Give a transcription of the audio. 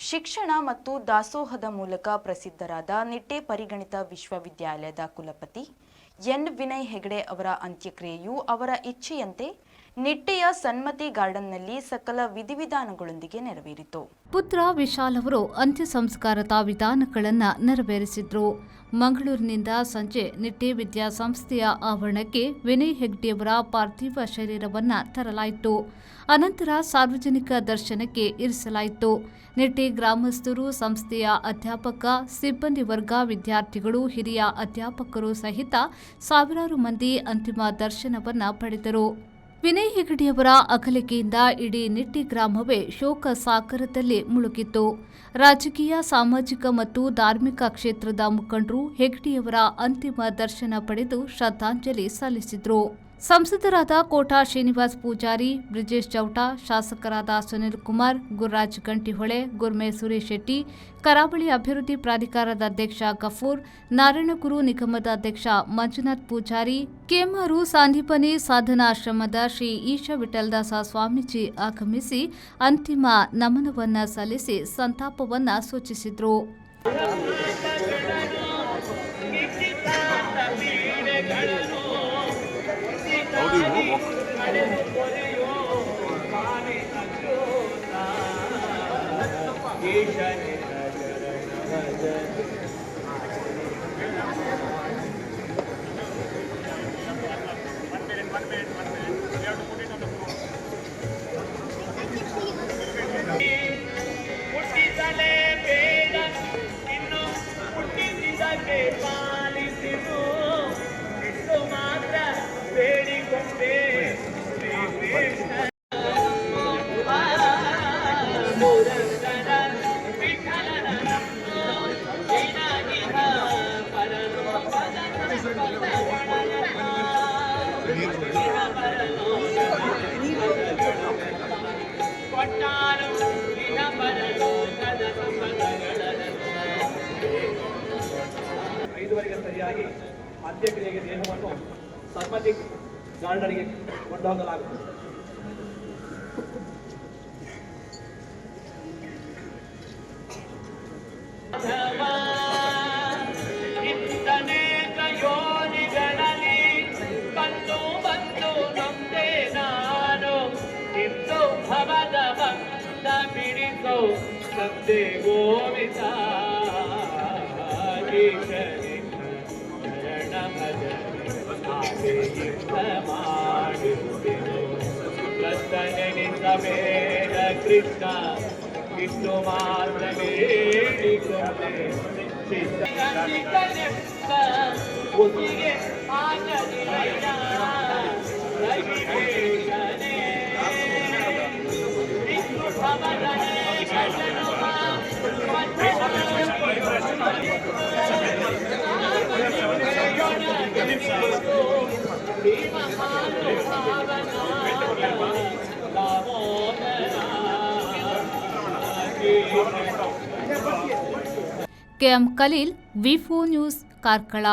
ಶಿಕ್ಷಣ ಮತ್ತು ದಾಸೋಹದ ಮೂಲಕ ಪ್ರಸಿದ್ಧರಾದ ನಿಟ್ಟೆ ಪರಿಗಣಿತ ವಿಶ್ವವಿದ್ಯಾಲಯದ ಕುಲಪತಿ ಎನ್ ವಿನಯ್ ಹೆಗಡೆ ಅವರ ಅಂತ್ಯಕ್ರಿಯೆಯು ಅವರ ಇಚ್ಛೆಯಂತೆ ನಿಟ್ಟೆಯ ಸನ್ಮತಿ ಗಾರ್ಡನ್ನಲ್ಲಿ ಸಕಲ ವಿಧಿವಿಧಾನಗಳೊಂದಿಗೆ ನೆರವೇರಿತು. ಪುತ್ರ ವಿಶಾಲ್ ಅವರು ಅಂತ್ಯ ಸಂಸ್ಕಾರದ ವಿಧಾನಗಳನ್ನು ನೆರವೇರಿಸಿದ್ರು. ಮಂಗಳೂರಿನಿಂದ ಸಂಜೆ ನಿಟ್ಟೆ ವಿದ್ಯಾಸಂಸ್ಥೆಯ ಆವರಣಕ್ಕೆ ವಿನಯ್ ಹೆಗ್ಡೆಯವರ ಪಾರ್ಥಿವ ಶರೀರವನ್ನು ತರಲಾಯಿತು. ಅನಂತರ ಸಾರ್ವಜನಿಕ ದರ್ಶನಕ್ಕೆ ಇರಿಸಲಾಯಿತು. ನಿಟ್ಟೆ ಗ್ರಾಮಸ್ಥರು, ಸಂಸ್ಥೆಯ ಅಧ್ಯಾಪಕ, ಸಿಬ್ಬಂದಿ ವರ್ಗ, ವಿದ್ಯಾರ್ಥಿಗಳು, ಹಿರಿಯ ಅಧ್ಯಾಪಕರು ಸಹಿತ ಸಾವಿರಾರು ಮಂದಿ ಅಂತಿಮ ದರ್ಶನವನ್ನು ಪಡೆದರು. ವಿನಯ್ ಹೆಗಡೆಯವರ ಅಗಲಿಕೆಯಿಂದ ಇಡೀ ನಿಟ್ಟೆ ಗ್ರಾಮವೇ ಶೋಕ ಸಾಗರದಲ್ಲಿ ಮುಳುಗಿತ್ತು. ರಾಜಕೀಯ, ಸಾಮಾಜಿಕ ಮತ್ತು ಧಾರ್ಮಿಕ ಕ್ಷೇತ್ರದ ಮುಖಂಡರು ಹೆಗ್ಡೆಯವರ ಅಂತಿಮ ದರ್ಶನ ಪಡೆದು ಶ್ರದ್ಧಾಂಜಲಿ ಸಲ್ಲಿಸಿದರು. ಸಂಸದರಾದ ಕೋಟಾ ಶ್ರೀನಿವಾಸ್ ಪೂಜಾರಿ, ಬ್ರಿಜೇಶ್ ಚೌಟ, ಶಾಸಕರಾದ ಸುನಿಲ್ ಕುಮಾರ್, ಗುರುರಾಜ್ ಗಂಟಿಹೊಳೆ, ಗುರ್ಮೆ ಸುರೇಶ್ ಶೆಟ್ಟಿ, ಕರಾವಳಿ ಅಭಿವೃದ್ಧಿ ಪ್ರಾಧಿಕಾರದ ಅಧ್ಯಕ್ಷ ಗಫೂರ್, ನಾರಾಯಣಗುರು ನಿಗಮದ ಅಧ್ಯಕ್ಷ ಮಂಜುನಾಥ್ ಪೂಜಾರಿ, ಕೇಮಾರು ಸಾಂದೀಪನಿ ಸಾಧನಾಶ್ರಮದ ಶ್ರೀ ಈಶ ವಿಠಲದಾಸ ಸ್ವಾಮೀಜಿ ಆಗಮಿಸಿ ಅಂತಿಮ ನಮನವನ್ನು ಸಲ್ಲಿಸಿ ಸಂತಾಪವನ್ನು ಸೂಚಿಸಿದರು. ಸರಿಯಾಗಿ ಅಂತ್ಯಕ್ರಿಯೆಗೆ ದೇಹವನ್ನು ಸನ್ಮತಿ ಗಾರ್ಡನ್ಗೆ ಕೊಂಡೊಯ್ಯಲಾಗುತ್ತದೆ. ಕೃಷ್ಣ ಇಷ್ಟು ಮಾತ್ರ ಒತ್ತಿಗೆ ಕೆಎಂ ಖಲೀಲ್, ವಿ4 ನ್ಯೂಸ್, ಕಾರ್ಕಳ.